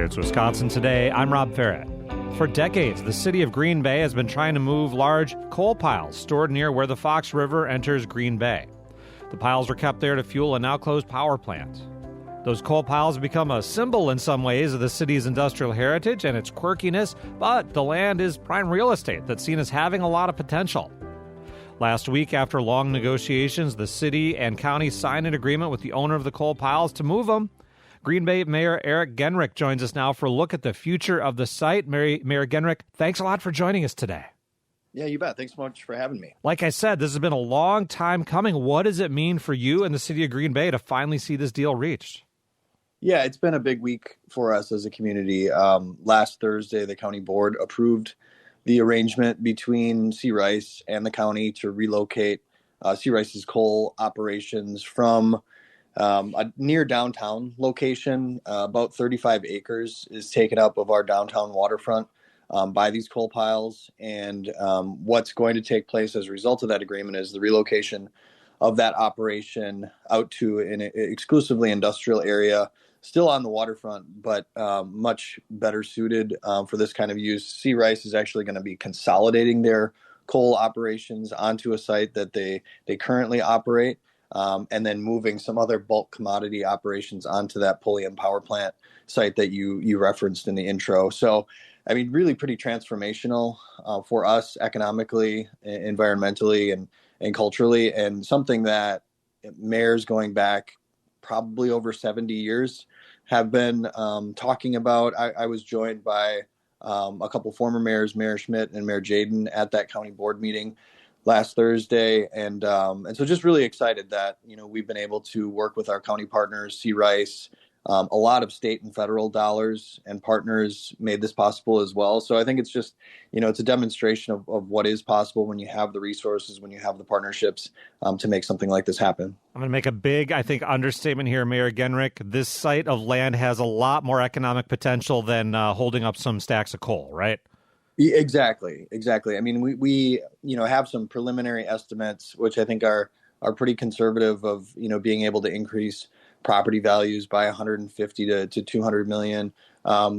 It's Wisconsin Today. I'm Rob Farrett. For decades, the city of Green Bay has been trying to move large coal piles stored near where the Fox River enters Green Bay. The piles were kept there to fuel a now-closed power plant. Those coal piles have become a symbol in some ways of the city's industrial heritage and its quirkiness, but the land is prime real estate that's seen as having a lot of potential. Last week, after long negotiations, the city and county signed an agreement with the owner of the coal piles to move them. Green Bay Mayor Eric Genrich joins us now for a look at the future of the site. Mayor Genrich, thanks a lot for joining us today. Yeah, you bet. Thanks so much for having me. Like I said, this has been a long time coming. What does it mean for you and the city of Green Bay to finally see this deal reached? Yeah, it's been a big week for us as a community. Last Thursday, the county board approved the arrangement between C. Rice and the county to relocate C. Rice's coal operations from a near downtown location. About 35 acres is taken up of our downtown waterfront by these coal piles. And what's going to take place as a result of that agreement is the relocation of that operation out to an exclusively industrial area, still on the waterfront, but much better suited for this kind of use. C. Rice is actually going to be consolidating their coal operations onto a site that they currently operate. And then moving some other bulk commodity operations onto that Pulliam power plant site that you referenced in the intro. So, I mean, really pretty transformational for us economically, environmentally, and culturally, and something that mayors going back probably over 70 years have been talking about. I was joined by a couple former mayors, Mayor Schmidt and Mayor Jaden, at that county board meeting last Thursday, and so just really excited that we've been able to work with our county partners, C. Rice. A lot of state and federal dollars and partners made this possible as well. So I think it's just it's a demonstration of what is possible when you have the resources, when you have the partnerships to make something like this happen. I'm going to make a big, I think, understatement here, Mayor Genrich. This site of land has a lot more economic potential than holding up some stacks of coal, right? Yeah, exactly. I mean, we have some preliminary estimates, which I think are pretty conservative, of being able to increase property values by 150 to 200 million.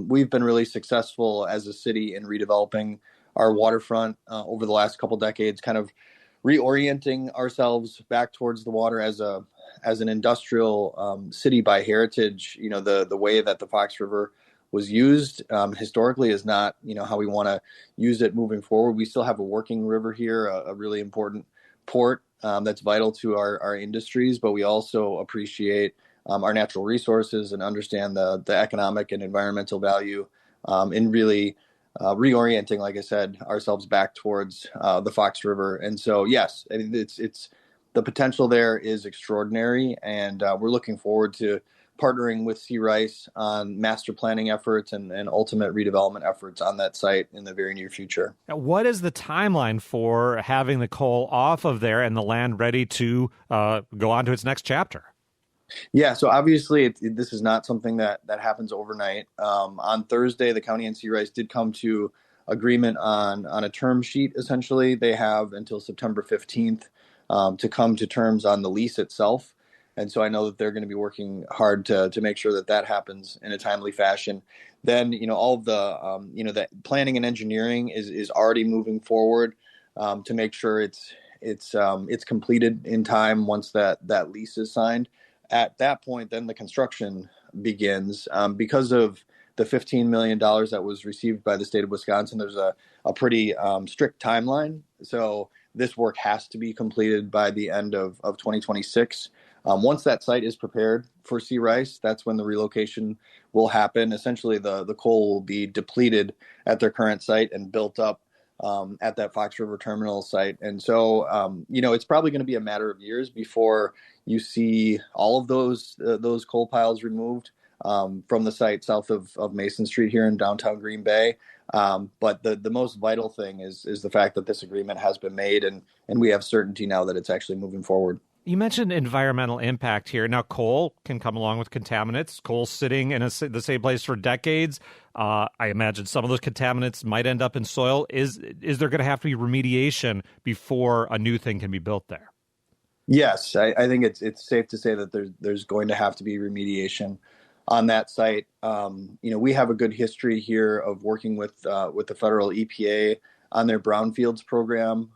We've been really successful as a city in redeveloping our waterfront over the last couple decades, kind of reorienting ourselves back towards the water as an industrial city by heritage. The way that the Fox River was used historically is not how we want to use it moving forward. We still have a working river here, a really important port that's vital to our industries, but we also appreciate our natural resources and understand the economic and environmental value in really reorienting, like I said, ourselves back towards the Fox River. And so, yes, I mean, it's the potential there is extraordinary, and we're looking forward to partnering with C. Rice on master planning efforts and ultimate redevelopment efforts on that site in the very near future. Now, what is the timeline for having the coal off of there and the land ready to go on to its next chapter? Yeah, so obviously this is not something that happens overnight. On Thursday, the county and C. Rice did come to agreement on a term sheet. Essentially, they have until September 15th to come to terms on the lease itself. And so I know that they're going to be working hard to make sure that happens in a timely fashion. Then, all of the, the planning and engineering is already moving forward to make sure it's completed in time once that lease is signed. At that point, then the construction begins. Because of the $15 million that was received by the state of Wisconsin, there's a pretty strict timeline. So this work has to be completed by the end of 2026. Once that site is prepared for C. Rice, that's when the relocation will happen. Essentially, the coal will be depleted at their current site and built up at that Fox River terminal site. And so, it's probably going to be a matter of years before you see all of those coal piles removed from the site south of Mason Street here in downtown Green Bay. But the most vital thing is the fact that this agreement has been made, and we have certainty now that it's actually moving forward. You mentioned environmental impact here. Now, coal can come along with contaminants. Coal sitting in the same place for decades. I imagine some of those contaminants might end up in soil. Is there going to have to be remediation before a new thing can be built there? Yes, I think it's safe to say that there's going to have to be remediation. on that site. We have a good history here of working with the federal EPA on their brownfields program,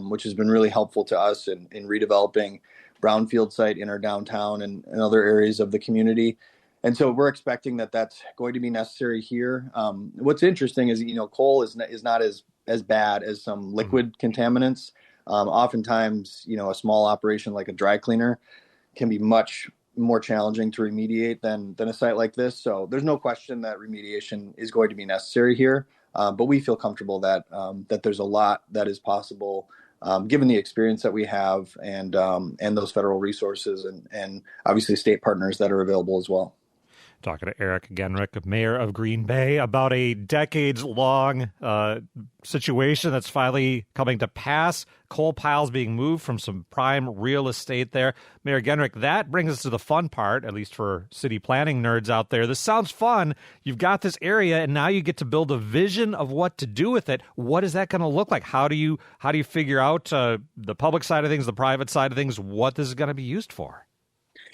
which has been really helpful to us in redeveloping brownfield site in our downtown and other areas of the community. And so we're expecting that that's going to be necessary here. What's interesting is, coal is not as bad as some liquid contaminants. Oftentimes, a small operation like a dry cleaner can be much more challenging to remediate than a site like this. So there's no question that remediation is going to be necessary here. But we feel comfortable that there's a lot that is possible, given the experience that we have and those federal resources and obviously state partners that are available as well. Talking to Eric Genrich, mayor of Green Bay, about a decades-long situation that's finally coming to pass. Coal piles being moved from some prime real estate there. Mayor Genrich, that brings us to the fun part, at least for city planning nerds out there. This sounds fun. You've got this area, and now you get to build a vision of what to do with it. What is that going to look like? How do you figure out the public side of things, the private side of things, what this is going to be used for?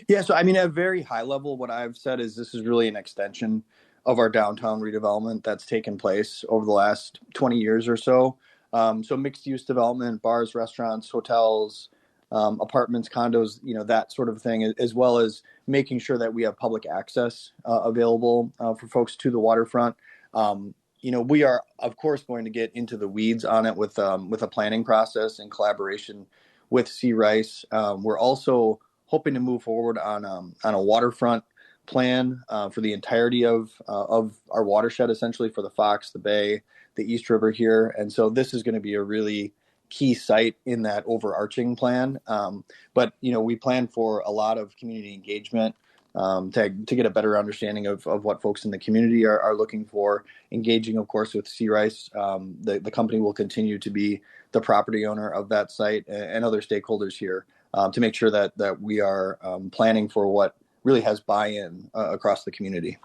Yeah, so at a very high level, what I've said is this is really an extension of our downtown redevelopment that's taken place over the last 20 years or so. So mixed use development, bars, restaurants, hotels, apartments, condos, that sort of thing, as well as making sure that we have public access available for folks to the waterfront. We are, of course, going to get into the weeds on it with a planning process in collaboration with C. Rice. We're also hoping to move forward on a waterfront plan for the entirety of our watershed, essentially for the Fox, the Bay, the East River here. And so this is going to be a really key site in that overarching plan. But we plan for a lot of community engagement to get a better understanding of what folks in the community are looking for. Engaging, of course, with C. Rice. The company will continue to be the property owner of that site and other stakeholders here. To make sure that we are planning for what really has buy-in across the community.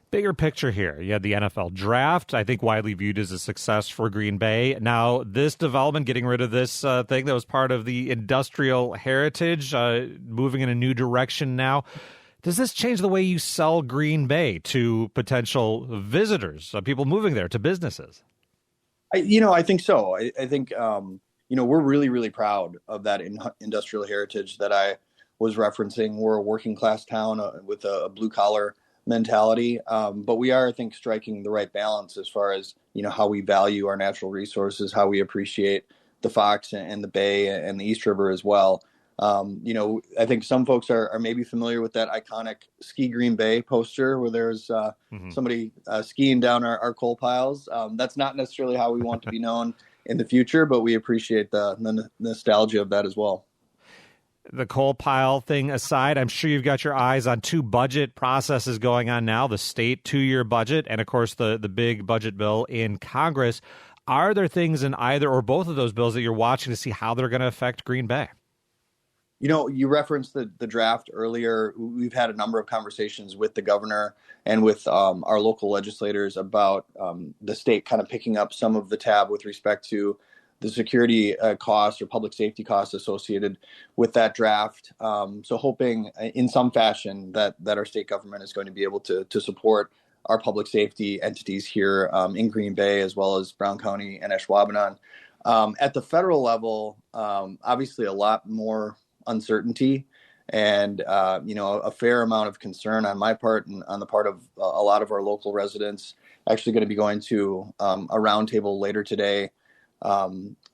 Bigger picture here. You had the NFL draft, I think widely viewed as a success for Green Bay. Now, this development, getting rid of this thing that was part of the industrial heritage, moving in a new direction now. Does this change the way you sell Green Bay to potential visitors, people moving there, to businesses? I think so. I think we're really, really proud of that industrial heritage that I was referencing. We're a working class town with a blue collar mentality, but we are, I think, striking the right balance as far as how we value our natural resources, how we appreciate the Fox and the Bay and the East River as well. I think some folks are maybe familiar with that iconic Ski Green Bay poster where there's somebody skiing down our coal piles. That's not necessarily how we want to be known in the future, but we appreciate the nostalgia of that as well. The coal pile thing aside, I'm sure you've got your eyes on two budget processes going on now, the state 2-year budget and, of course, the big budget bill in Congress. Are there things in either or both of those bills that you're watching to see how they're going to affect Green Bay? You referenced the draft earlier. We've had a number of conversations with the governor and with our local legislators about the state kind of picking up some of the tab with respect to the security costs or public safety costs associated with that draft. So hoping in some fashion that our state government is going to be able to support our public safety entities here in Green Bay, as well as Brown County and Ashwaubenon. At the federal level, obviously a lot more uncertainty and a fair amount of concern on my part and on the part of a lot of our local residents. Actually going to be going to a roundtable later today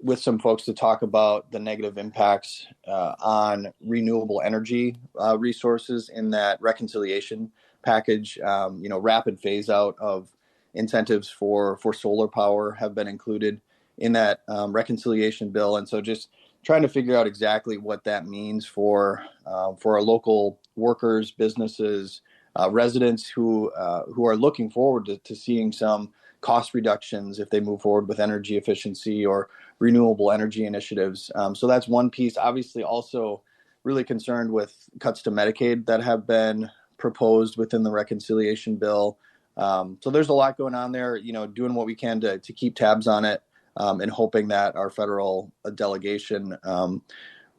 with some folks to talk about the negative impacts on renewable energy resources in that reconciliation package. Rapid phase out of incentives for solar power have been included in that reconciliation bill, and so just trying to figure out exactly what that means for our local workers, businesses, residents who are looking forward to seeing some cost reductions if they move forward with energy efficiency or renewable energy initiatives. So that's one piece. Obviously, also really concerned with cuts to Medicaid that have been proposed within the reconciliation bill. So there's a lot going on there. Doing what we can to keep tabs on it. And hoping that our federal delegation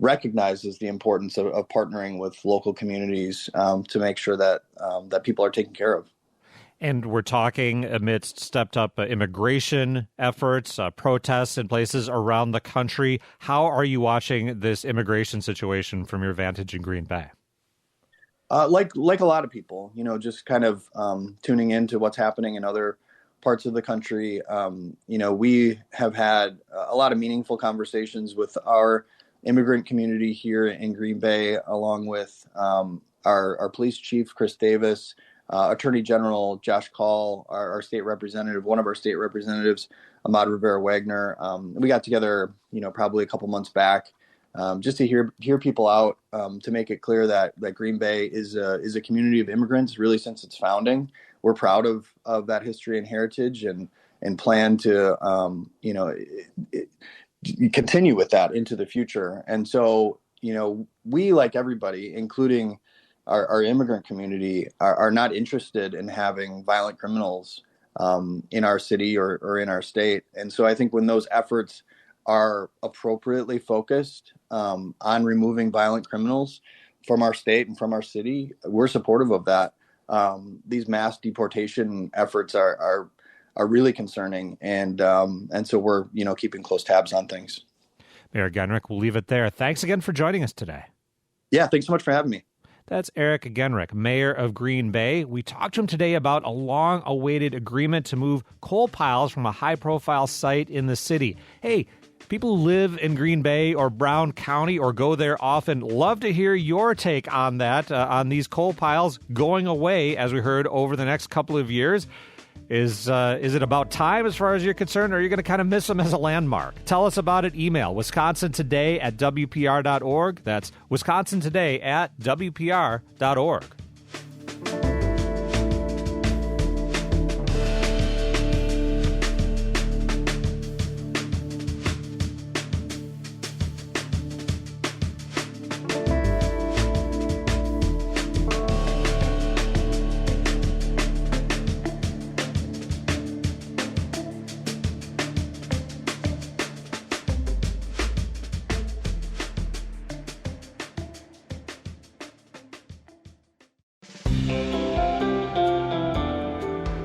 recognizes the importance of partnering with local communities to make sure that that people are taken care of. And we're talking amidst stepped-up immigration efforts, protests in places around the country. How are you watching this immigration situation from your vantage in Green Bay? Like a lot of people, just kind of tuning into what's happening in other parts of the country. We have had a lot of meaningful conversations with our immigrant community here in Green Bay, along with our police chief, Chris Davis, Attorney General Josh Call, our state representative, one of our state representatives, Ahmad Rivera Wagner. We got together, probably a couple months back, just to hear people out, to make it clear that Green Bay is a community of immigrants really since its founding. We're proud of that history and heritage, and plan to continue with that into the future. And so we, like everybody, including our immigrant community, are not interested in having violent criminals in our city or in our state. And so I think when those efforts are appropriately focused on removing violent criminals from our state and from our city, we're supportive of that. These mass deportation efforts are really concerning, and so we're keeping close tabs on things. Mayor Genrich, we'll leave it there. Thanks again for joining us today. Yeah, thanks so much for having me. That's Eric Genrich, mayor of Green Bay. We talked to him today about a long-awaited agreement to move coal piles from a high-profile site in the city. Hey, people who live in Green Bay or Brown County or go there often love to hear your take on that, on these coal piles going away, as we heard, over the next couple of years. Is it about time as far as you're concerned, or are you going to kind of miss them as a landmark? Tell us about it. Email wisconsintoday@wpr.org. That's wisconsintoday@wpr.org.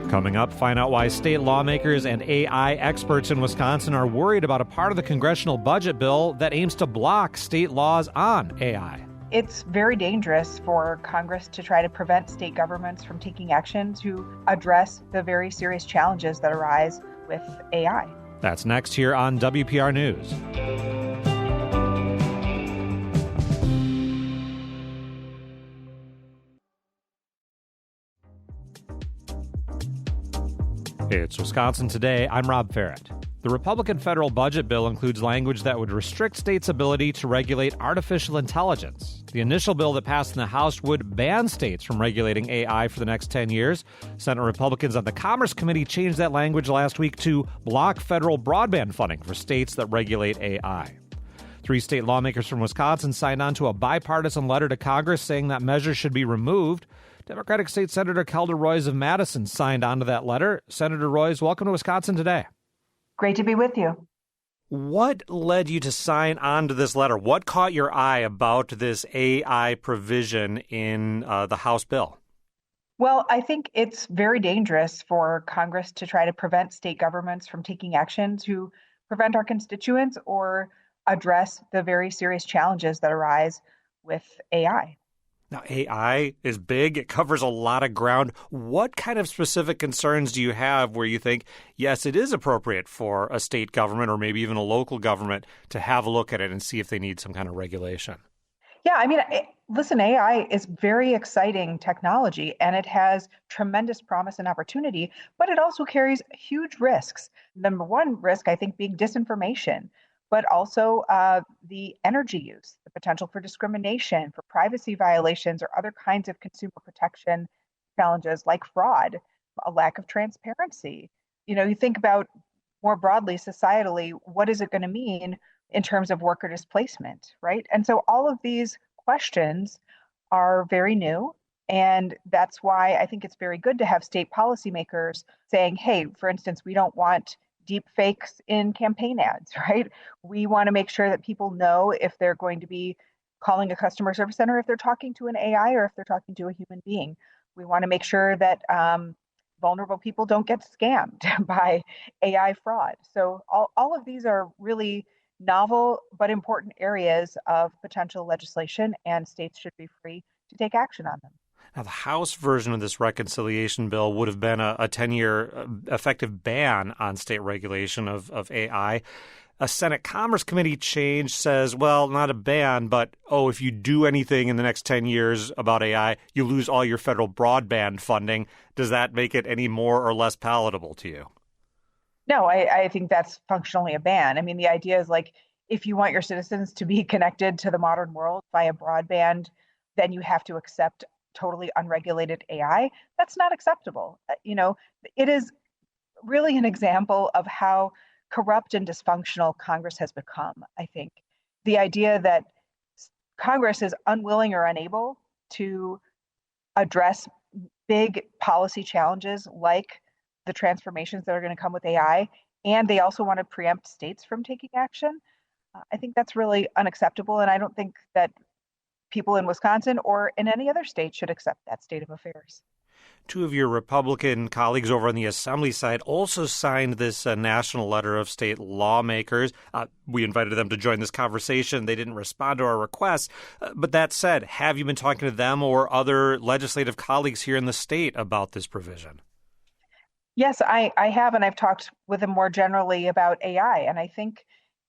Coming up, find out why state lawmakers and AI experts in Wisconsin are worried about a part of the congressional budget bill that aims to block state laws on AI. It's very dangerous for Congress to try to prevent state governments from taking action to address the very serious challenges that arise with AI. That's next here on WPR News. It's Wisconsin Today. I'm Rob Ferret. The Republican federal budget bill includes language that would restrict states' ability to regulate artificial intelligence. The initial bill that passed in the House would ban states from regulating AI for the next 10 years. Senate Republicans on the Commerce Committee changed that language last week to block federal broadband funding for states that regulate AI. 3 state lawmakers from Wisconsin signed on to a bipartisan letter to Congress saying that measures should be removed. Democratic State Senator Kelda Roys of Madison signed on to that letter. Senator Roys, welcome to Wisconsin Today. Great to be with you. What led you to sign on to this letter? What caught your eye about this AI provision in the House bill? Well, I think it's very dangerous for Congress to try to prevent state governments from taking action to prevent our constituents or address the very serious challenges that arise with AI. Now, AI is big. It covers a lot of ground. What kind of specific concerns do you have where you think, yes, it is appropriate for a state government or maybe even a local government to have a look at it and see if they need some kind of regulation? Yeah, I mean, listen, AI is very exciting technology and it has tremendous promise and opportunity, but it also carries huge risks. Number one risk, I think, being disinformation, but also the energy use, the potential for discrimination, for privacy violations, or other kinds of consumer protection challenges like fraud, a lack of transparency. You think about more broadly, societally, what is it going to mean in terms of worker displacement, right? And so all of these questions are very new. And that's why I think it's very good to have state policymakers saying, hey, for instance, we don't want deep fakes in campaign ads, right? We want to make sure that people know if they're going to be calling a customer service center, if they're talking to an AI or if they're talking to a human being. We want to make sure that vulnerable people don't get scammed by AI fraud. So all of these are really novel but important areas of potential legislation, and states should be free to take action on them. Now, the House version of this reconciliation bill would have been a 10-year effective ban on state regulation of AI. A Senate Commerce Committee change says, well, not a ban, but, if you do anything in the next 10 years about AI, you lose all your federal broadband funding. Does that make it any more or less palatable to you? No, I think that's functionally a ban. I mean, the idea is like, if you want your citizens to be connected to the modern world via broadband, then you have to accept totally unregulated AI. That's not acceptable. It is really an example of how corrupt and dysfunctional Congress has become, I think. The idea that Congress is unwilling or unable to address big policy challenges like the transformations that are going to come with AI, and they also want to preempt states from taking action. I think that's really unacceptable, and I don't think that people in Wisconsin or in any other state should accept that state of affairs. Two of your Republican colleagues over on the Assembly side also signed this national letter of state lawmakers. We invited them to join this conversation. They didn't respond to our request. But that said, have you been talking to them or other legislative colleagues here in the state about this provision? Yes, I have, and I've talked with them more generally about AI. And I think,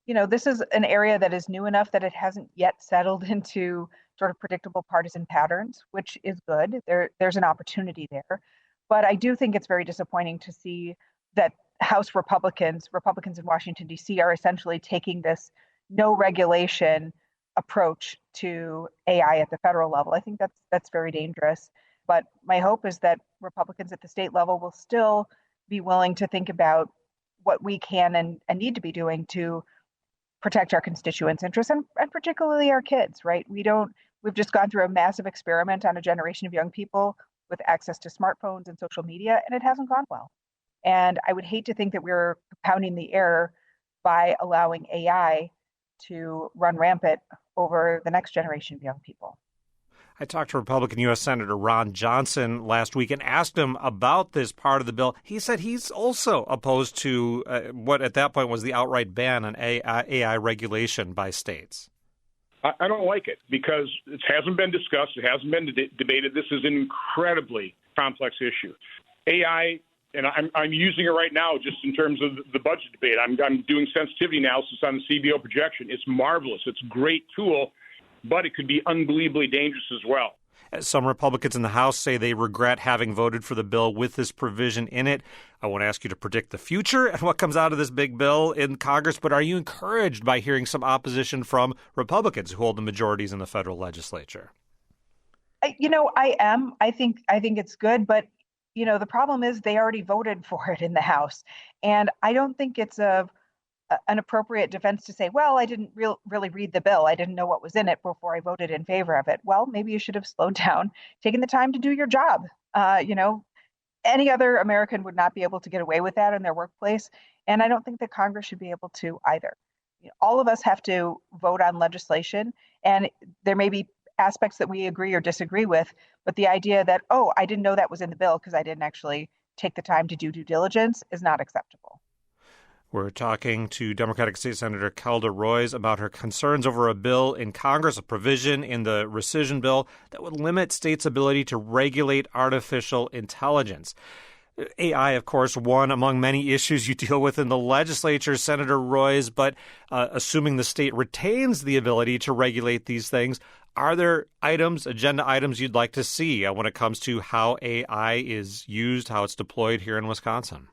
this is an area that is new enough that it hasn't yet settled into sort of predictable partisan patterns, which is good. There's an opportunity there. But I do think it's very disappointing to see that House Republicans in Washington, D.C., are essentially taking this no regulation approach to AI at the federal level. I think that's very dangerous. But my hope is that Republicans at the state level will still be willing to think about what we can and need to be doing to protect our constituents' interests and particularly our kids, right? We've just gone through a massive experiment on a generation of young people with access to smartphones and social media, and it hasn't gone well. And I would hate to think that we're pounding the air by allowing AI to run rampant over the next generation of young people. I talked to Republican U.S. Senator Ron Johnson last week and asked him about this part of the bill. He said he's also opposed to what at that point was the outright ban on AI regulation by states. I don't like it because it hasn't been discussed. It hasn't been debated. This is an incredibly complex issue. AI, and I'm using it right now just in terms of the budget debate. I'm doing sensitivity analysis on the CBO projection. It's marvelous. It's a great tool, but it could be unbelievably dangerous as well. Some Republicans in the House say they regret having voted for the bill with this provision in it. I won't ask you to predict the future and what comes out of this big bill in Congress, but are you encouraged by hearing some opposition from Republicans who hold the majorities in the federal legislature? I am. I think it's good, but the problem is they already voted for it in the House, and I don't think it's an appropriate defense to say, well, I didn't really read the bill. I didn't know what was in it before I voted in favor of it. Well, maybe you should have slowed down, taken the time to do your job. Any other American would not be able to get away with that in their workplace. And I don't think that Congress should be able to either. All of us have to vote on legislation, and there may be aspects that we agree or disagree with, but the idea that, I didn't know that was in the bill because I didn't actually take the time to do due diligence is not acceptable. We're talking to Democratic State Senator Kelda Roys about her concerns over a bill in Congress, a provision in the rescission bill that would limit states' ability to regulate artificial intelligence. AI, of course, one among many issues you deal with in the legislature, Senator Roys, but assuming the state retains the ability to regulate these things, are there agenda items you'd like to see when it comes to how AI is used, how it's deployed here in Wisconsin?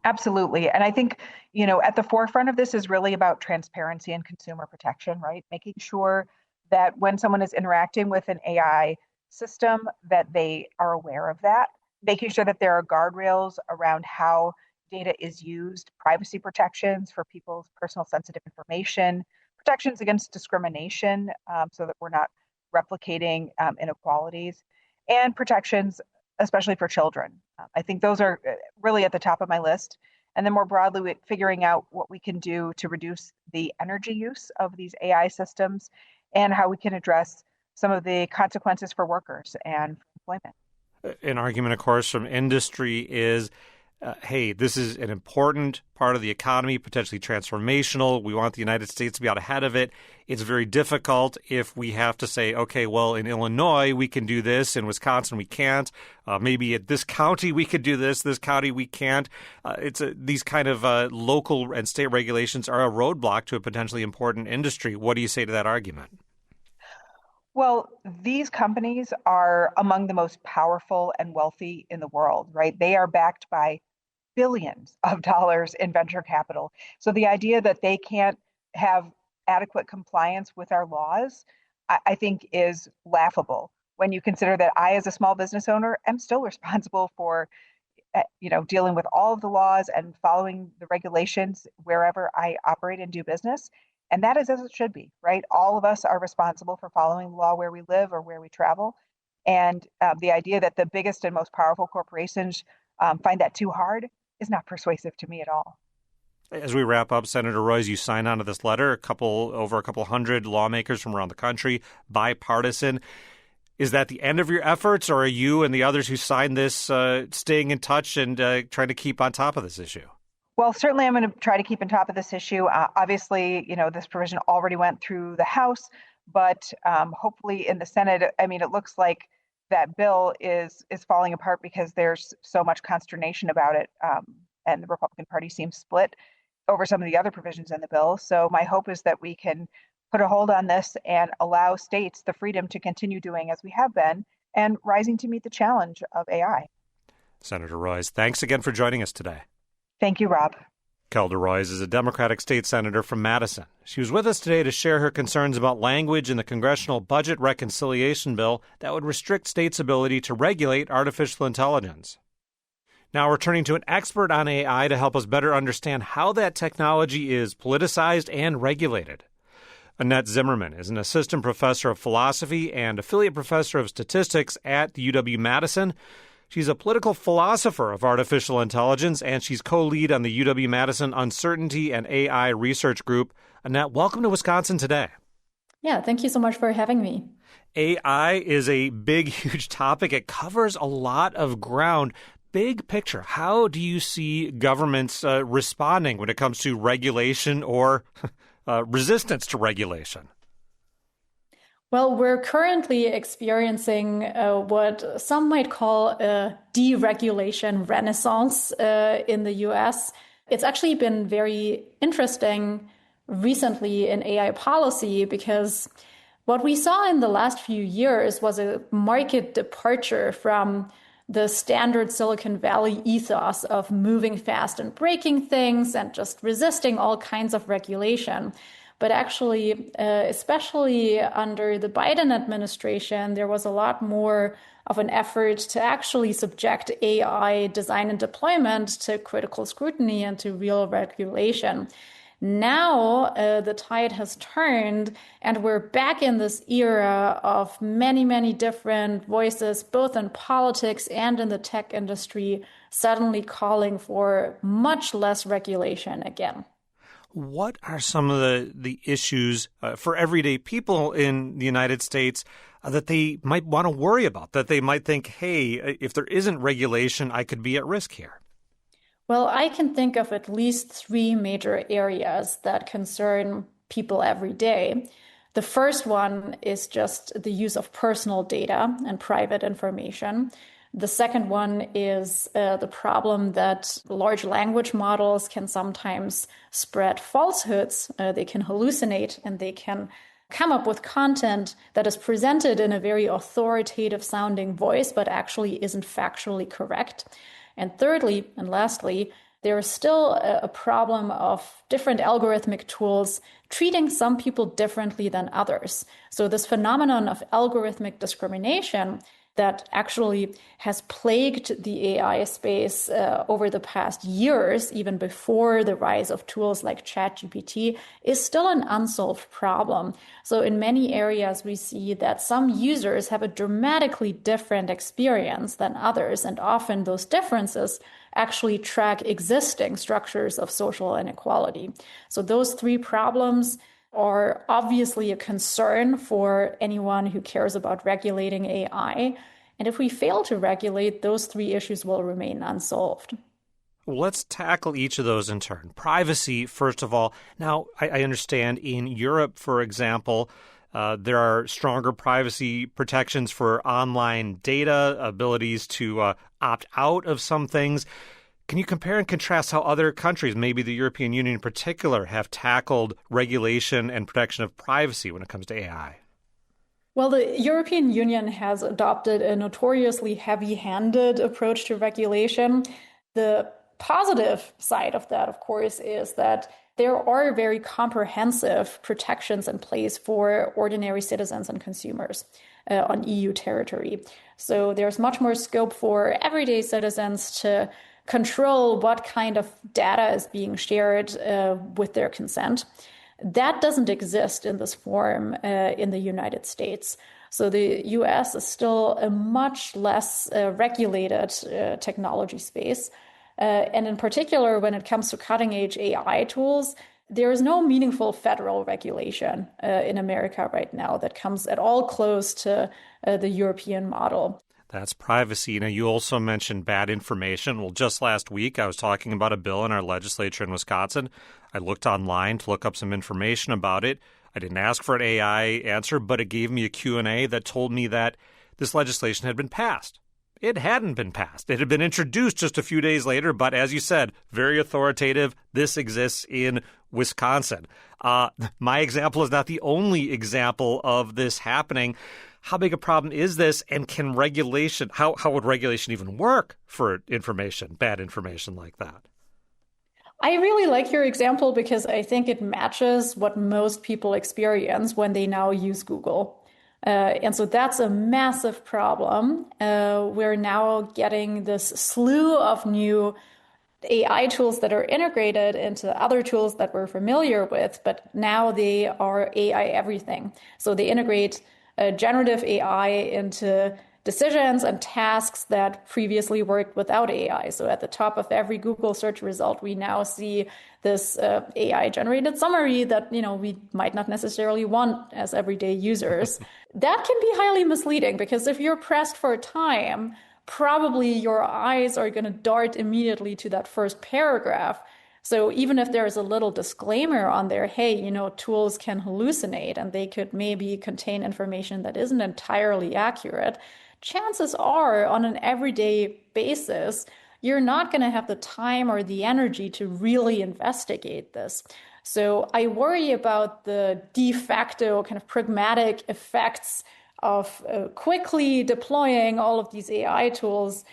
Absolutely. And I think, at the forefront of this is really about transparency and consumer protection, right? Making sure that when someone is interacting with an AI system, that they are aware of that, making sure that there are guardrails around how data is used, privacy protections for people's personal sensitive information, protections against discrimination so that we're not replicating inequalities, and protections especially for children. I think those are really at the top of my list. And then more broadly, figuring out what we can do to reduce the energy use of these AI systems and how we can address some of the consequences for workers and employment. An argument, of course, from industry is, hey, this is an important part of the economy, potentially transformational. We want the United States to be out ahead of it. It's very difficult if we have to say, okay, well, in Illinois, we can do this. In Wisconsin, we can't. Maybe at this county, we could do this county, we can't. These kind of local and state regulations are a roadblock to a potentially important industry. What do you say to that argument? Well, these companies are among the most powerful and wealthy in the world, right? They are backed by billions of dollars in venture capital. So the idea that they can't have adequate compliance with our laws, I think is laughable when you consider that I, as a small business owner, am still responsible for dealing with all of the laws and following the regulations wherever I operate and do business. And that is as it should be, right? All of us are responsible for following the law where we live or where we travel. And the idea that the biggest and most powerful corporations find that too hard is not persuasive to me at all. As we wrap up, Senator Royce, you signed on to this letter, over a couple hundred lawmakers from around the country, bipartisan. Is that the end of your efforts, or are you and the others who signed this staying in touch and trying to keep on top of this issue? Well, certainly I'm going to try to keep on top of this issue. Obviously, this provision already went through the House, but hopefully in the Senate, it looks like that bill is falling apart because there's so much consternation about it, and the Republican Party seems split over some of the other provisions in the bill. So my hope is that we can put a hold on this and allow states the freedom to continue doing as we have been and rising to meet the challenge of AI. Senator Royce, thanks again for joining us today. Thank you, Rob. Kelda Royce is a Democratic state senator from Madison. She was with us today to share her concerns about language in the Congressional Budget Reconciliation Bill that would restrict states' ability to regulate artificial intelligence. Now we're turning to an expert on AI to help us better understand how that technology is politicized and regulated. Annette Zimmerman is an assistant professor of philosophy and affiliate professor of statistics at the UW-Madison. She's a political philosopher of artificial intelligence, and she's co-lead on the UW-Madison Uncertainty and AI Research Group. Annette, welcome to Wisconsin Today. Yeah, thank you so much for having me. AI is a big, huge topic. It covers a lot of ground. Big picture, how do you see governments responding when it comes to regulation or resistance to regulation? Well, we're currently experiencing what some might call a deregulation renaissance in the US. It's actually been very interesting recently in AI policy because what we saw in the last few years was a marked departure from the standard Silicon Valley ethos of moving fast and breaking things and just resisting all kinds of regulation. But actually, especially under the Biden administration, there was a lot more of an effort to actually subject AI design and deployment to critical scrutiny and to real regulation. Now, the tide has turned, and we're back in this era of many, many different voices, both in politics and in the tech industry, suddenly calling for much less regulation again. What are some of the issues for everyday people in the United States that they might want to worry about, that they might think, hey, if there isn't regulation, I could be at risk here? Well, I can think of at least three major areas that concern people every day. The first one is just the use of personal data and private information. The second one is the problem that large language models can sometimes spread falsehoods. They can hallucinate and they can come up with content that is presented in a very authoritative sounding voice, but actually isn't factually correct. And thirdly, and lastly, there is still a problem of different algorithmic tools treating some people differently than others. So this phenomenon of algorithmic discrimination that actually has plagued the AI space over the past years, even before the rise of tools like ChatGPT, is still an unsolved problem. So in many areas, we see that some users have a dramatically different experience than others, and often those differences actually track existing structures of social inequality. So those three problems are obviously a concern for anyone who cares about regulating AI. And if we fail to regulate, those three issues will remain unsolved. Let's tackle each of those in turn. Privacy, first of all. Now, I understand in Europe, for example, there are stronger privacy protections for online data, abilities to opt out of some things. Can you compare and contrast how other countries, maybe the European Union in particular, have tackled regulation and protection of privacy when it comes to AI? Well, the European Union has adopted a notoriously heavy-handed approach to regulation. The positive side of that, of course, is that there are very comprehensive protections in place for ordinary citizens and consumers on EU territory. So there's much more scope for everyday citizens to control what kind of data is being shared with their consent. That doesn't exist in this form in the United States. So the US is still a much less regulated technology space. And in particular, when it comes to cutting edge AI tools, there is no meaningful federal regulation in America right now that comes at all close to the European model. That's privacy. Now, you also mentioned bad information. Well, just last week, I was talking about a bill in our legislature in Wisconsin. I looked online to look up some information about it. I didn't ask for an AI answer, but it gave me a Q&A that told me that this legislation had been passed. It hadn't been passed. It had been introduced just a few days later, but as you said, very authoritative. This exists in Wisconsin. My example is not the only example of this happening. How big a problem is this, and can regulation, how would regulation even work for information, bad information like that? I really like your example because I think it matches what most people experience when they now use Google. And so that's a massive problem. We're now getting this slew of new AI tools that are integrated into other tools that we're familiar with, but now they are AI everything. So they integrate generative AI into decisions and tasks that previously worked without AI. So at the top of every Google search result, we now see this AI-generated summary that we might not necessarily want as everyday users. That can be highly misleading because if you're pressed for time, probably your eyes are going to dart immediately to that first paragraph. So even if there's a little disclaimer on there, hey, tools can hallucinate and they could maybe contain information that isn't entirely accurate, chances are on an everyday basis, you're not going to have the time or the energy to really investigate this. So I worry about the de facto kind of pragmatic effects of quickly deploying all of these AI tools.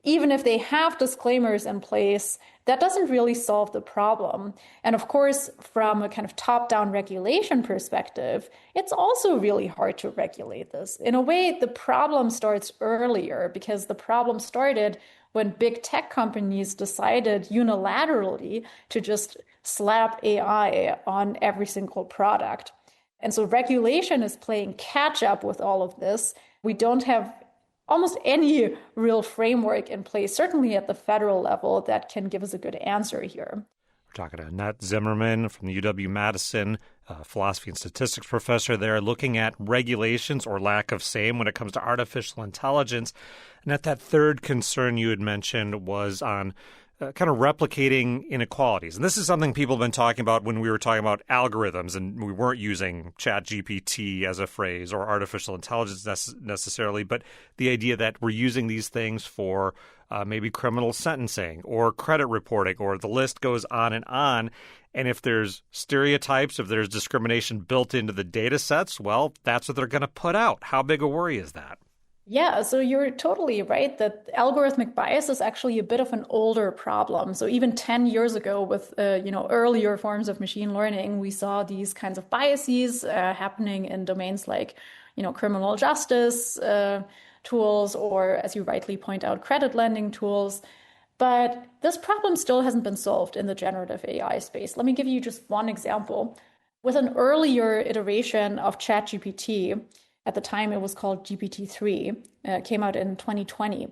Even if they have disclaimers in place, that doesn't really solve the problem. And of course, from a kind of top-down regulation perspective, it's also really hard to regulate this. In a way, the problem starts earlier because the problem started when big tech companies decided unilaterally to just slap AI on every single product. And so regulation is playing catch up with all of this. We don't have almost any real framework in place, certainly at the federal level, that can give us a good answer here. We're talking to Annette Zimmerman from the UW-Madison, philosophy and statistics professor there, looking at regulations or lack of same when it comes to artificial intelligence. And that third concern you had mentioned was on kind of replicating inequalities. And this is something people have been talking about when we were talking about algorithms and we weren't using ChatGPT as a phrase or artificial intelligence necessarily, but the idea that we're using these things for maybe criminal sentencing or credit reporting, or the list goes on and on. And if there's stereotypes, if there's discrimination built into the data sets, well, that's what they're going to put out. How big a worry is that? Yeah, so you're totally right that algorithmic bias is actually a bit of an older problem. So even 10 years ago with earlier forms of machine learning, we saw these kinds of biases happening in domains like criminal justice tools, or as you rightly point out, credit lending tools. But this problem still hasn't been solved in the generative AI space. Let me give you just one example. With an earlier iteration of ChatGPT, at the time, it was called GPT-3, came out in 2020.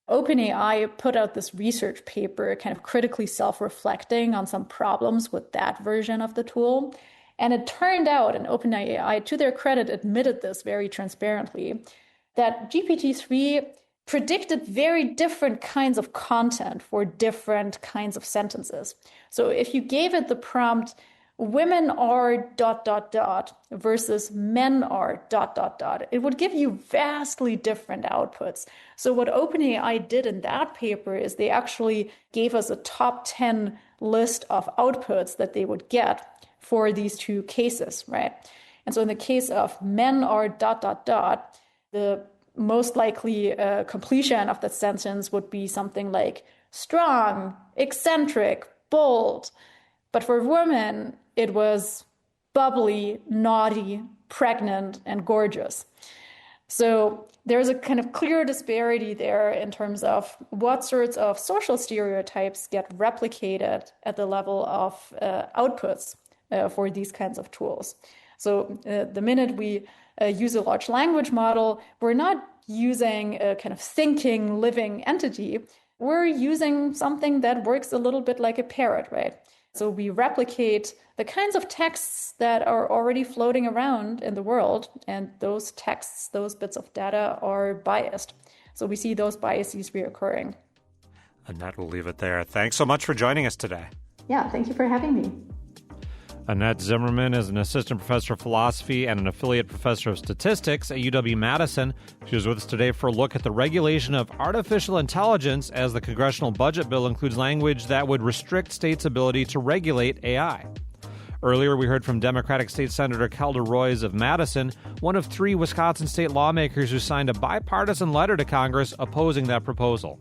OpenAI put out this research paper kind of critically self-reflecting on some problems with that version of the tool. And it turned out, and OpenAI, to their credit, admitted this very transparently, that GPT-3 predicted very different kinds of content for different kinds of sentences. So if you gave it the prompt, women are ... versus men are ... it would give you vastly different outputs. So what OpenAI did in that paper is they actually gave us a top 10 list of outputs that they would get for these two cases, right? And so in the case of men are ... the most likely completion of that sentence would be something like strong, eccentric, bold. But for women, it was bubbly, naughty, pregnant, and gorgeous. So there's a kind of clear disparity there in terms of what sorts of social stereotypes get replicated at the level of outputs for these kinds of tools. So the minute we use a large language model, we're not using a kind of thinking, living entity. We're using something that works a little bit like a parrot, right? So we replicate the kinds of texts that are already floating around in the world, and those texts, those bits of data are biased. So we see those biases reoccurring. Annette, we'll leave it there. Thanks so much for joining us today. Yeah, thank you for having me. Annette Zimmerman is an assistant professor of philosophy and an affiliate professor of statistics at UW-Madison. She was with us today for a look at the regulation of artificial intelligence, as the congressional budget bill includes language that would restrict states' ability to regulate AI. Earlier, we heard from Democratic State Senator Kelda Roys of Madison, one of 3 Wisconsin state lawmakers who signed a bipartisan letter to Congress opposing that proposal.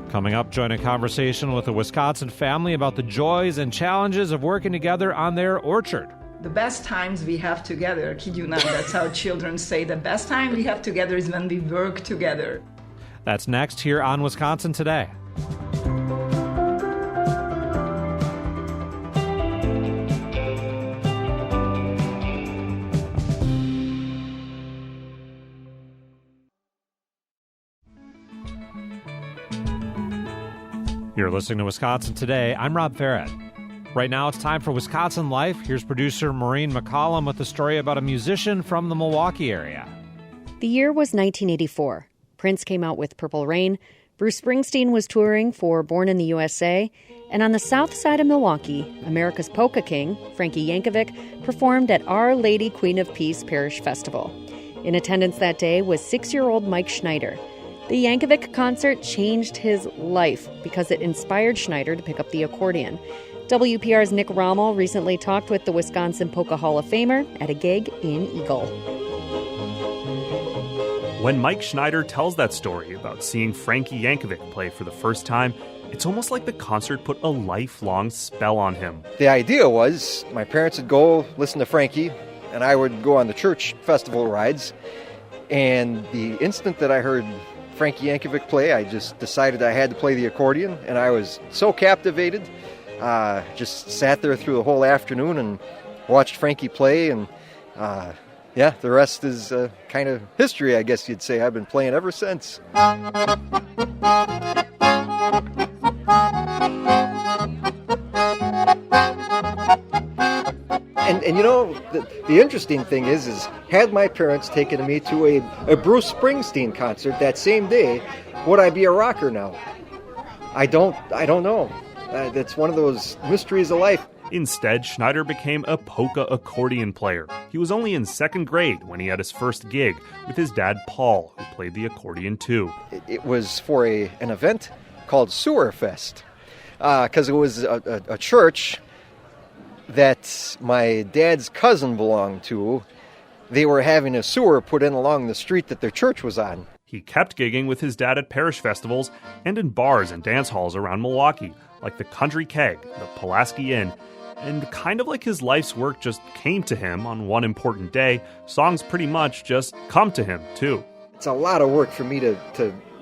Coming up, join a conversation with a Wisconsin family about the joys and challenges of working together on their orchard. The best times we have together, I kid you not, that's how children say, the best time we have together is when we work together. That's next here on Wisconsin Today. You're listening to Wisconsin Today. I'm Rob Ferret. Right now, it's time for Wisconsin Life. Here's producer Maureen McCollum with a story about a musician from the Milwaukee area. The year was 1984. Prince came out with Purple Rain. Bruce Springsteen was touring for Born in the USA. And on the south side of Milwaukee, America's polka king, Frankie Yankovic, performed at Our Lady Queen of Peace Parish Festival. In attendance that day was 6-year-old Mike Schneider. The Yankovic concert changed his life because it inspired Schneider to pick up the accordion. WPR's Nick Rommel recently talked with the Wisconsin Polka Hall of Famer at a gig in Eagle. When Mike Schneider tells that story about seeing Frankie Yankovic play for the first time, it's almost like the concert put a lifelong spell on him. The idea was my parents would go listen to Frankie, and I would go on the church festival rides. And the instant that I heard Frankie Yankovic play, I just decided I had to play the accordion, and I was so captivated. Just sat there through the whole afternoon and watched Frankie play, and the rest is kind of history, I guess you'd say. I've been playing ever since. And you know, the interesting thing is had my parents taken me to a Bruce Springsteen concert that same day, would I be a rocker now? I don't know. That's one of those mysteries of life. Instead, Schneider became a polka accordion player. He was only in 2nd grade when he had his first gig with his dad, Paul, who played the accordion too. It was for an event called Sewer Fest, because it was a church that my dad's cousin belonged to. They were having a sewer put in along the street that their church was on. He kept gigging with his dad at parish festivals and in bars and dance halls around Milwaukee, like the Country Keg, the Pulaski Inn, and kind of like his life's work just came to him on one important day, songs pretty much just come to him, too. it's a lot of work for me to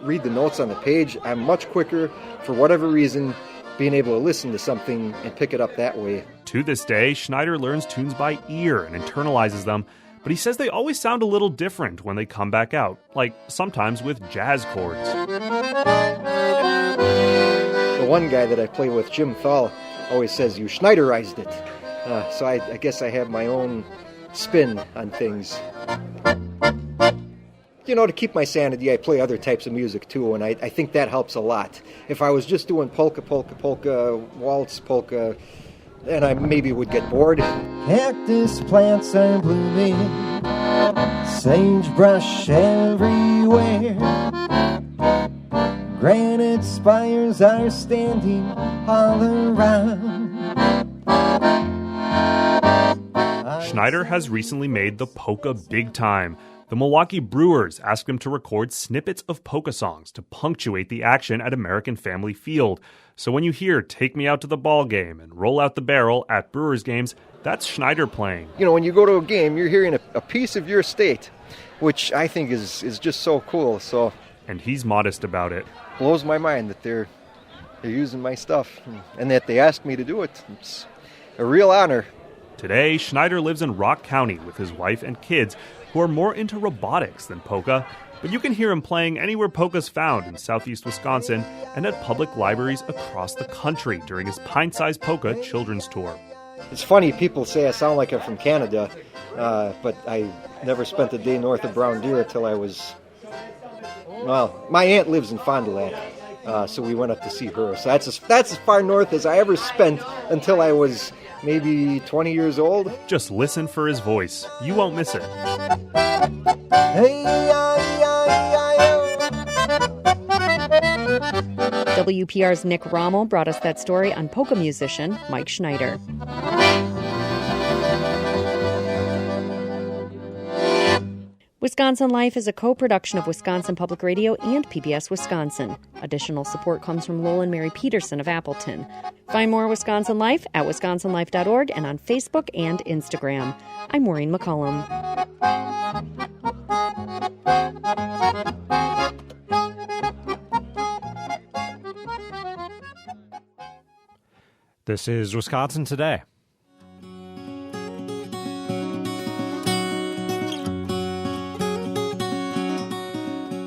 read the notes on the page. I'm much quicker, for whatever reason, being able to listen to something and pick it up that way. To this day, Schneider learns tunes by ear and internalizes them, but he says they always sound a little different when they come back out, like sometimes with jazz chords. The one guy that I play with, Jim Thal, always says, "You Schneiderized it." So I guess I have my own spin on things. You know, to keep my sanity, I play other types of music too, and I think that helps a lot. If I was just doing polka, waltz, polka, then I maybe would get bored. Cactus plants are blooming, sagebrush everywhere. Granite spires are standing all around. Schneider has recently made the polka big time. The Milwaukee Brewers asked him to record snippets of polka songs to punctuate the action at American Family Field. So when you hear "Take Me Out to the Ball Game" and "Roll Out the Barrel" at Brewers games, that's Schneider playing. You know, when you go to a game, you're hearing a piece of your state, which I think is just so cool. So, and he's modest about it. Blows my mind that they're using my stuff and that they asked me to do it. It's a real honor. Today, Schneider lives in Rock County with his wife and kids, who are more into robotics than polka, but you can hear him playing anywhere polka's found in southeast Wisconsin and at public libraries across the country during his Pint-Sized Polka children's tour. It's funny, people say I sound like I'm from Canada, but I never spent a day north of Brown Deer until I was... Well, my aunt lives in Fond du Lac, so we went up to see her. So that's as far north as I ever spent until I was maybe 20 years old. Just listen for his voice. You won't miss it. WPR's Nick Rommel brought us that story on polka musician Mike Schneider. Wisconsin Life is a co-production of Wisconsin Public Radio and PBS Wisconsin. Additional support comes from Lowell and Mary Peterson of Appleton. Find more Wisconsin Life at wisconsinlife.org and on Facebook and Instagram. I'm Maureen McCullum. This is Wisconsin Today.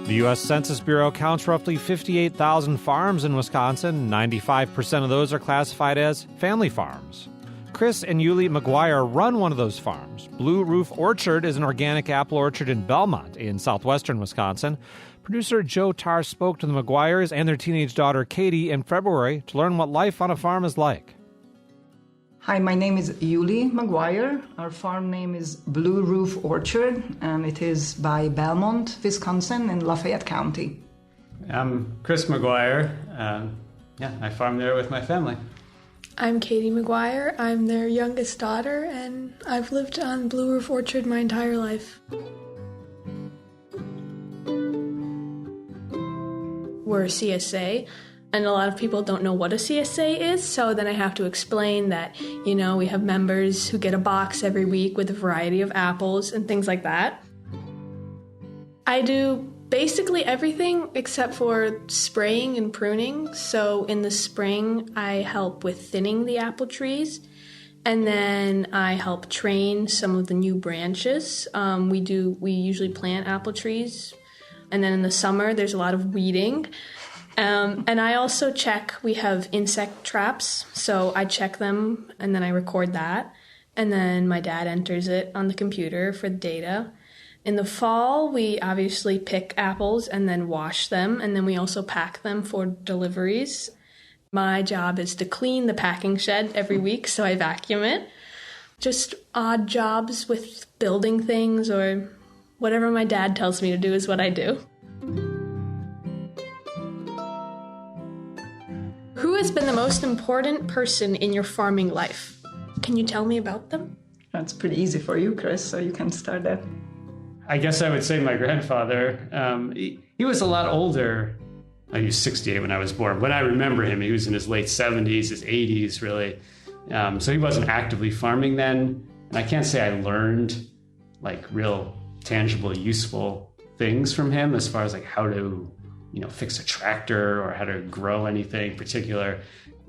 The U.S. Census Bureau counts roughly 58,000 farms in Wisconsin. 95% of those are classified as family farms. Chris and Yuli McGuire run one of those farms. Blue Roof Orchard is an organic apple orchard in Belmont in southwestern Wisconsin. Producer Joe Tarr spoke to the McGuires and their teenage daughter Katie in February to learn what life on a farm is like. Hi, my name is Yuli McGuire. Our farm name is Blue Roof Orchard, and it is by Belmont, Wisconsin, in Lafayette County. I'm Chris McGuire. I farm there with my family. I'm Katie McGuire. I'm their youngest daughter, and I've lived on Blue Roof Orchard my entire life. We're a CSA. And a lot of people don't know what a CSA is, so then I have to explain that, we have members who get a box every week with a variety of apples and things like that. I do basically everything except for spraying and pruning. So in the spring, I help with thinning the apple trees, and then I help train some of the new branches. We usually plant apple trees, and then in the summer, there's a lot of weeding. And I also check, we have insect traps, so I check them and then I record that. And then my dad enters it on the computer for the data. In the fall, we obviously pick apples and then wash them, and then we also pack them for deliveries. My job is to clean the packing shed every week, so I vacuum it. Just odd jobs with building things, or whatever my dad tells me to do is what I do. Who has been the most important person in your farming life? Can you tell me about them? That's pretty easy for you, Chris, so you can start that. I guess I would say my grandfather. He was a lot older. He was 68 when I was born. When I remember him, he was in his late 70s, his 80s, really. So he wasn't actively farming then. And I can't say I learned real tangible, useful things from him as far as like how to, fix a tractor or how to grow anything in particular.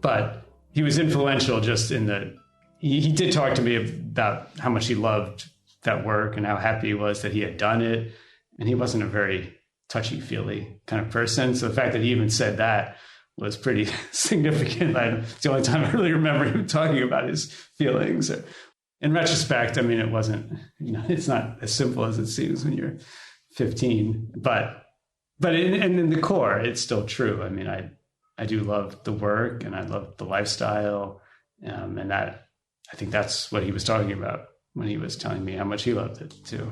But he was influential just in he did talk to me about how much he loved that work and how happy he was that he had done it. And he wasn't a very touchy-feely kind of person. So the fact that he even said that was pretty significant. It's the only time I really remember him talking about his feelings. In retrospect, I mean, it wasn't, it's not as simple as it seems when you're 15, but in the core, it's still true. I mean, I do love the work and I love the lifestyle. And that, I think that's what he was talking about when he was telling me how much he loved it too.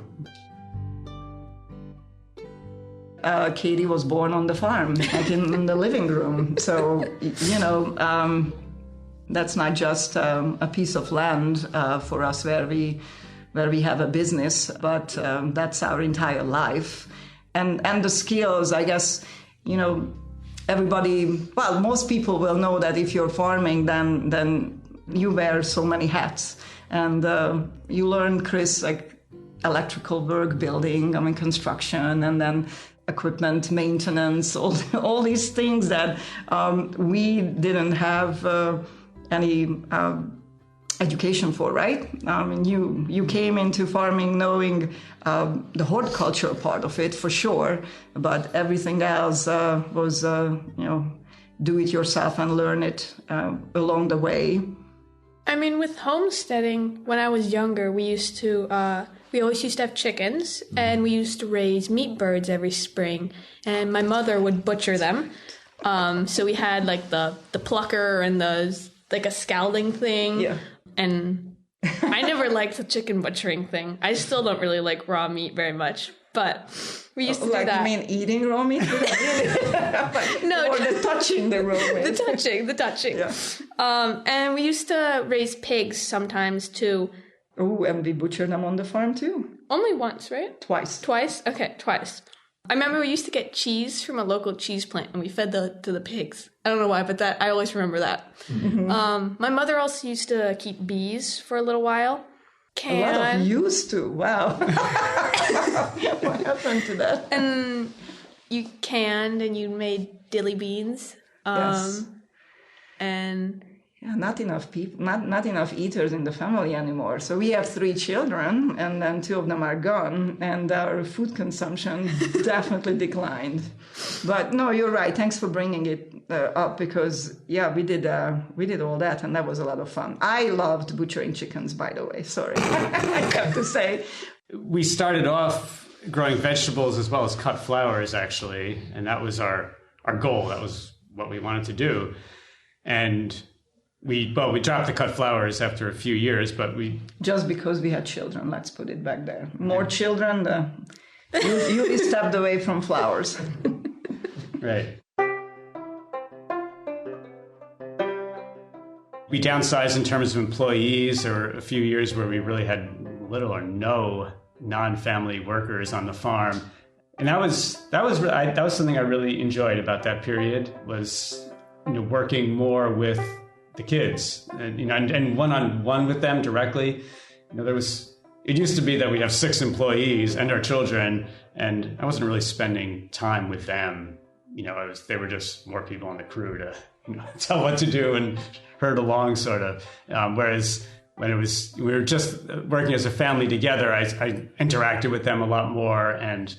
Katie was born on the farm, like in the living room. So, that's not just a piece of land for us where we have a business, but that's our entire life. And the skills, I guess, most people will know that if you're farming, then you wear so many hats. And you learn, Chris, like electrical work, building, construction, and then equipment maintenance, all these things that we didn't have any education for, right? You came into farming knowing the horticultural part of it for sure, but everything else was, do it yourself and learn it along the way. I mean, with homesteading, when I was younger, we always used to have chickens, and we used to raise meat birds every spring, and my mother would butcher them. So we had like the plucker and like a scalding thing. Yeah. And I never liked the chicken butchering thing. I still don't really like raw meat very much, but we used to do that. You mean eating raw meat? No. Or the touching the raw meat. The touching. Yeah. And we used to raise pigs sometimes too. Oh, and we butchered them on the farm too? Only once, right? Twice. Okay, twice. I remember we used to get cheese from a local cheese plant, and we fed to the pigs. I don't know why, but I always remember that. Mm-hmm. My mother also used to keep bees for a little while. A lot of used to. Wow. What happened to that? And you canned and you made dilly beans. Yes. And yeah, not enough people, not enough eaters in the family anymore. So we have 3 children, and then 2 of them are gone, and our food consumption definitely declined. But no, you're right. Thanks for bringing it up, because we did all that, and that was a lot of fun. I loved butchering chickens, by the way. Sorry, I have to say. We started off growing vegetables as well as cut flowers, actually, and that was our goal. That was what we wanted to do, and we dropped the cut flowers after a few years, but just because we had children. Let's put it back there. More children, you stepped away from flowers. Right. We downsized in terms of employees. There were a few years where we really had little or no non-family workers on the farm, and that was something I really enjoyed about that period. Was working more with the kids and one-on-one with them directly. It used to be that we'd have 6 employees and our children, and I wasn't really spending time with them. They were just more people on the crew to tell what to do and herd along, sort of. Whereas when we were just working as a family together, I interacted with them a lot more, and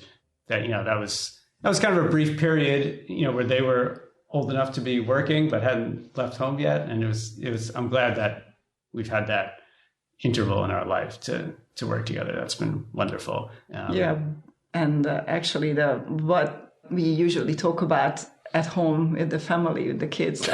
that was kind of a brief period, where they were old enough to be working but hadn't left home yet, and it was I'm glad that we've had that interval in our life to work together. That's been wonderful. And actually what we usually talk about at home with the family, with the kids,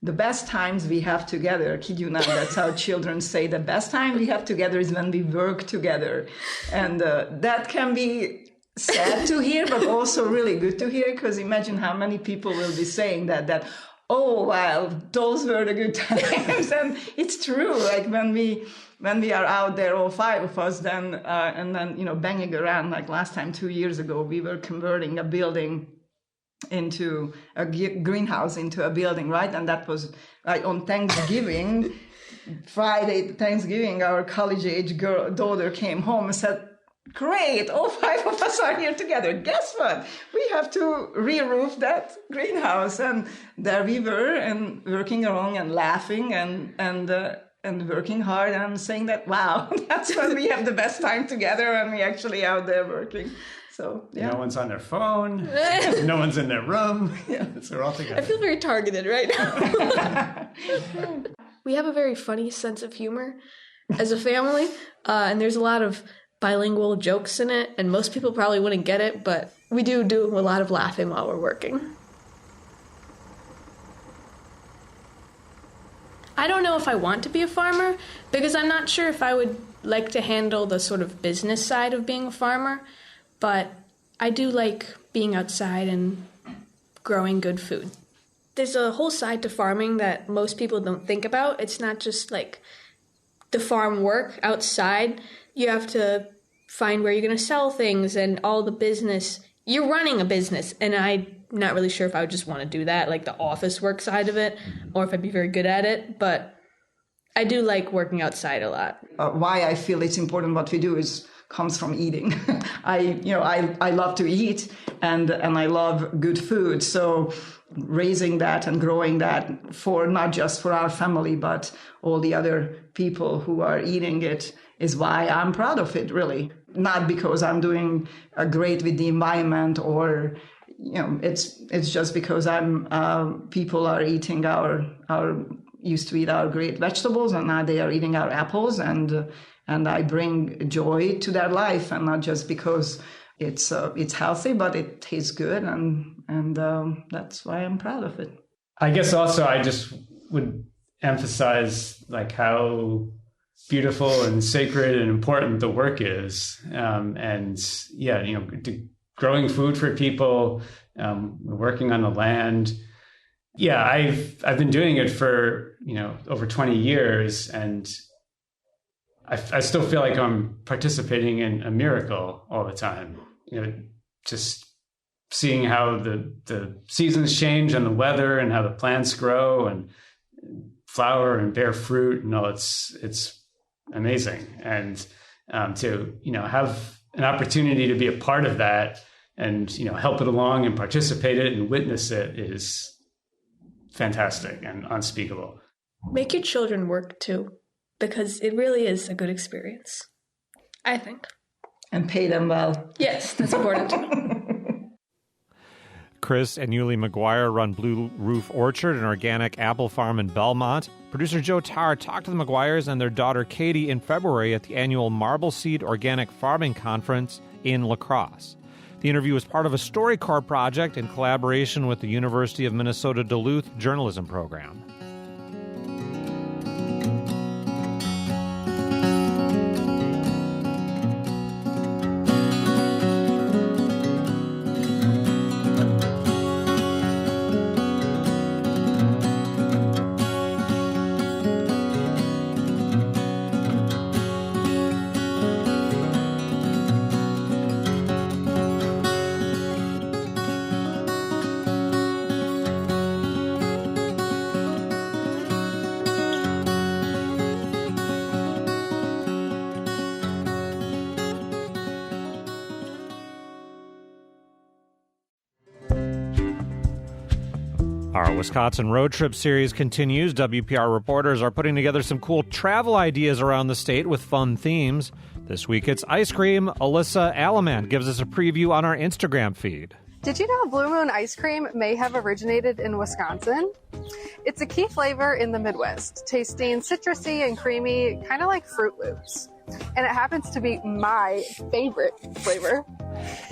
the best times we have together, kid you not, that's how children say the best time we have together is when we work together. And that can be sad to hear, but also really good to hear, because imagine how many people will be saying that, oh, well, those were the good times. And it's true. Like when we are out there, all 5 of us, then and then banging around. Like last time, 2 years ago, we were converting a building into a greenhouse into a building, right? And that was on Thanksgiving. Friday, Thanksgiving, our college-age daughter came home and said, Great, all 5 of us are here together. Guess what? We have to re-roof that greenhouse. And there we were, and working along and laughing and working hard and saying that, wow, that's when we have the best time together when we actually out there working. So, yeah. No one's on their phone. No one's in their room. Yeah. So we're all together. I feel very targeted right now. We have a very funny sense of humor as a family, and there's a lot of bilingual jokes in it, and most people probably wouldn't get it, but we do a lot of laughing while we're working. I don't know if I want to be a farmer, because I'm not sure if I would like to handle the sort of business side of being a farmer, but I do like being outside and growing good food. There's a whole side to farming that most people don't think about. It's not just like the farm work outside. You have to find where you're going to sell things and all the business. You're running a business, and I'm not really sure if I would just want to do that, like the office work side of it, or if I'd be very good at it, but I do like working outside a lot. Why I feel it's important what we do comes from eating. I love to eat, and I love good food. So raising that and growing that for not just for our family, but all the other people who are eating it is why I'm proud of it, really. Not because I'm doing great with the environment or, it's just because people are eating used to eat our great vegetables, and now they are eating our apples, and I bring joy to their life, and not just because it's healthy, but it tastes good, and that's why I'm proud of it. I guess also I just would emphasize like how beautiful and sacred and important the work is, growing food for people, working on the land. Yeah, I've been doing it for over 20 years, and I still feel like I'm participating in a miracle all the time. Just seeing how the seasons change and the weather, and how the plants grow and flower and bear fruit, and all it's amazing. And to have an opportunity to be a part of that and help it along and participate in it and witness it is fantastic and unspeakable. Make your children work too, because it really is a good experience, I think. And pay them well. Yes, that's important. Chris and Yuli McGuire run Blue Roof Orchard, an organic apple farm in Belmont. Producer Joe Tarr talked to the McGuires and their daughter Katie in February at the annual Marble Seed Organic Farming Conference in La Crosse. The interview was part of a StoryCorps project in collaboration with the University of Minnesota Duluth journalism program. Our Wisconsin Road Trip series continues. WPR reporters are putting together some cool travel ideas around the state with fun themes. This week it's ice cream. Alyssa Alamand gives us a preview on our Instagram feed. Did you know Blue Moon ice cream may have originated in Wisconsin? It's a key flavor in the Midwest, tasting citrusy and creamy, kind of like Fruit Loops. And it happens to be my favorite flavor.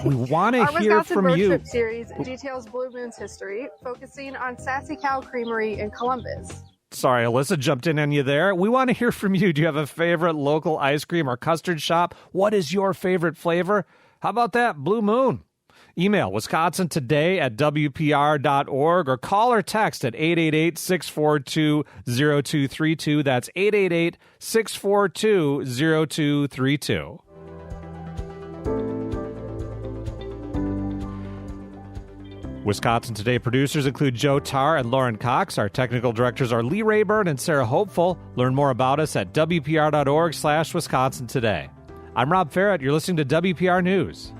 We want to hear from Our Wisconsin Road you. Trip series details Blue Moon's history, focusing on Sassy Cow Creamery in Columbus. Sorry, Alyssa jumped in on you there. We want to hear from you. Do you have a favorite local ice cream or custard shop? What is your favorite flavor? How about that Blue Moon? Email wisconsintoday@wpr.org or call or text at 888-642-0232. That's 888-642-0232. Wisconsin Today producers include Joe Tarr and Lauren Cox. Our technical directors are Lee Rayburn and Sarah Hopeful. Learn more about us at wpr.org/Wisconsin Today. I'm Rob Ferrett. You're listening to WPR News.